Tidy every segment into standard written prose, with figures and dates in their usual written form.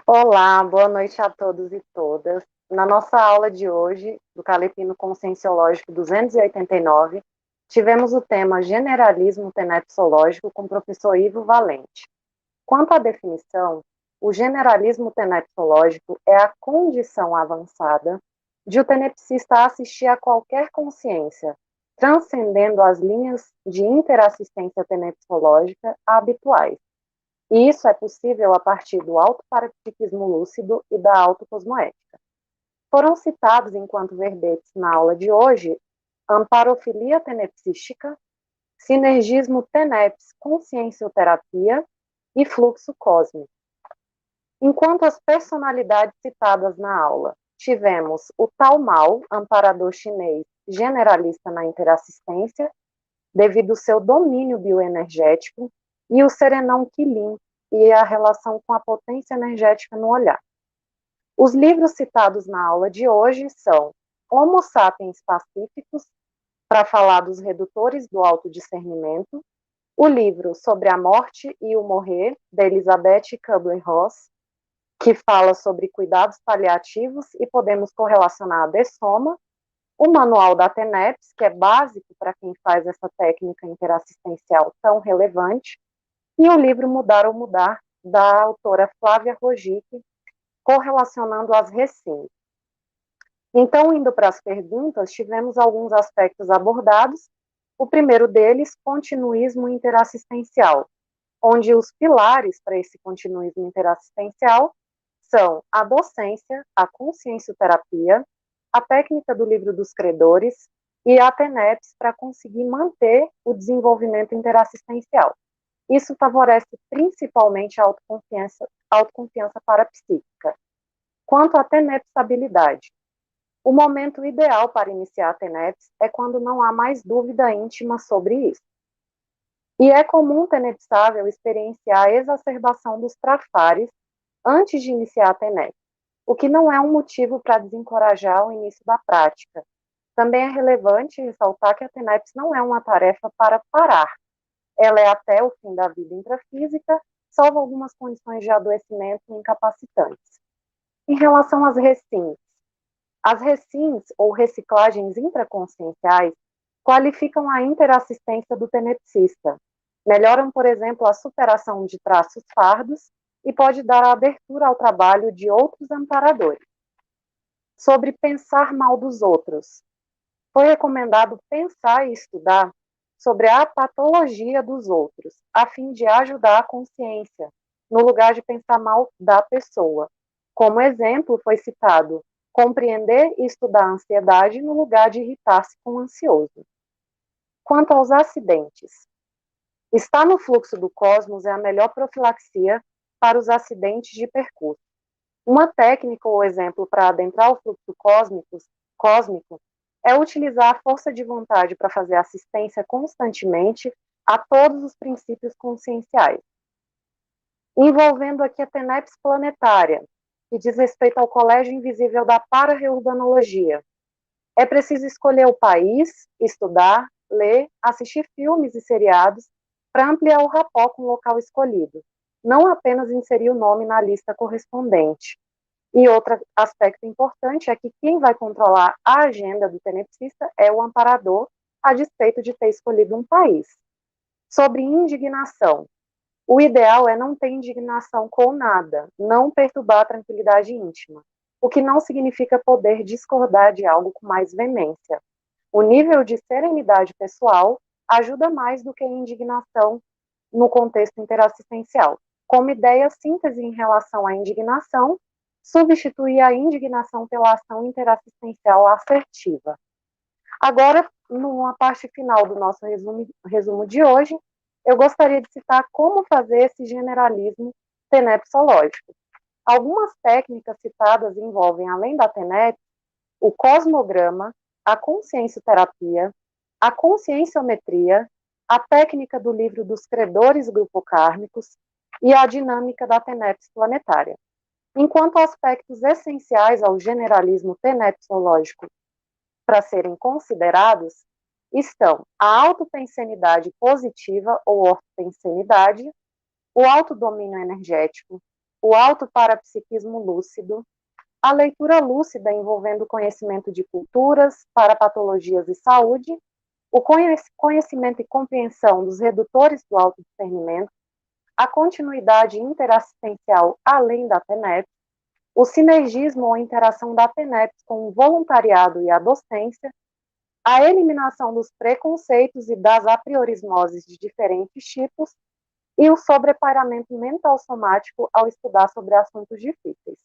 Olá, boa noite a todos e todas. Na nossa aula de hoje, do Calepino Conscienciológico 289, tivemos o tema Generalismo Tenepsológico com o professor Ivo Valente. Quanto à definição, o generalismo tenepsológico é a condição avançada de o tenepsista assistir a qualquer consciência, transcendendo as linhas de interassistência tenepsológica habituais. E isso é possível a partir do autoparapsiquismo lúcido e da autocosmoética. Foram citados enquanto verbetes na aula de hoje amparofilia tenepsística, sinergismo teneps consciencioterapia e fluxo cósmico. Enquanto as personalidades citadas na aula, tivemos o Tao Mao, amparador chinês generalista na interassistência, devido ao seu domínio bioenergético, e o Serenão Quilin, e a relação com a potência energética no olhar. Os livros citados na aula de hoje são Homo Sapiens Pacíficos, para falar dos redutores do autodiscernimento, o livro Sobre a Morte e o Morrer, da Elizabeth Kubler-Ross, que fala sobre cuidados paliativos e podemos correlacionar a dessoma, o Manual da TENEPS, que é básico para quem faz essa técnica interassistencial tão relevante, e o livro Mudar ou Mudar, da autora Flávia Rogich, correlacionando as recins. Então, indo para as perguntas, tivemos alguns aspectos abordados. O primeiro deles, continuismo interassistencial, onde os pilares para esse continuismo interassistencial são a docência, a consciencioterapia, a técnica do livro dos credores e a TENEPS para conseguir manter o desenvolvimento interassistencial. Isso favorece principalmente a autoconfiança parapsíquica. Quanto à tenepsabilidade, o momento ideal para iniciar a TENEPS é quando não há mais dúvida íntima sobre isso. E é comum tenepsável experienciar a exacerbação dos trafares antes de iniciar a TENEPS, o que não é um motivo para desencorajar o início da prática. Também é relevante ressaltar que a TENEPS não é uma tarefa para parar. Ela é até o fim da vida intrafísica, salvo algumas condições de adoecimento incapacitantes. Em relação às recins, as recins, ou reciclagens intraconscienciais, qualificam a interassistência do tenepsista, melhoram, por exemplo, a superação de traços fardos e pode dar a abertura ao trabalho de outros amparadores. Sobre pensar mal dos outros, foi recomendado pensar e estudar sobre a patologia dos outros, a fim de ajudar a consciência, no lugar de pensar mal da pessoa. Como exemplo, foi citado compreender e estudar a ansiedade no lugar de irritar-se com o ansioso. Quanto aos acidentes, estar no fluxo do cosmos é a melhor profilaxia para os acidentes de percurso. Uma técnica ou exemplo para adentrar o fluxo cósmico é utilizar a força de vontade para fazer assistência constantemente a todos os princípios conscienciais. Envolvendo aqui a TENEPS planetária, que diz respeito ao colégio invisível da para-reurbanologia. É preciso escolher o país, estudar, ler, assistir filmes e seriados para ampliar o rapport com o local escolhido, não apenas inserir o nome na lista correspondente. E outro aspecto importante é que quem vai controlar a agenda do tenepsista é o amparador, a despeito de ter escolhido um país. Sobre indignação, o ideal é não ter indignação com nada, não perturbar a tranquilidade íntima, o que não significa poder discordar de algo com mais veemência. O nível de serenidade pessoal ajuda mais do que a indignação no contexto interassistencial. Como ideia síntese em relação à indignação, substituir a indignação pela ação interassistencial assertiva. Agora, numa parte final do nosso resumo de hoje, eu gostaria de citar como fazer esse generalismo tenepsológico. Algumas técnicas citadas envolvem, além da TENEP, o cosmograma, a consciencioterapia, a conscienciometria, a técnica do livro dos credores grupocármicos e a dinâmica da TENEPS planetária. Enquanto aspectos essenciais ao generalismo tenepsológico para serem considerados estão a autopensenidade positiva ou ortopensenidade, o autodomínio energético, o autoparapsiquismo lúcido, a leitura lúcida envolvendo o conhecimento de culturas, parapatologias e saúde, o conhecimento e compreensão dos redutores do autodiscernimento, a continuidade interassistencial além da PENEP, o sinergismo ou interação da PENEP com o voluntariado e a docência, a eliminação dos preconceitos e das apriorismoses de diferentes tipos e o sobreparamento mental somático ao estudar sobre assuntos difíceis.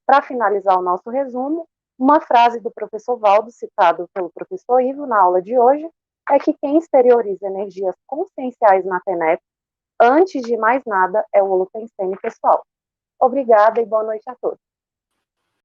Para finalizar o nosso resumo, uma frase do professor Valdo, citado pelo professor Ivo na aula de hoje, é que quem exterioriza energias conscienciais na PENEP, antes de mais nada, é o holopensene pessoal. Obrigada e boa noite a todos.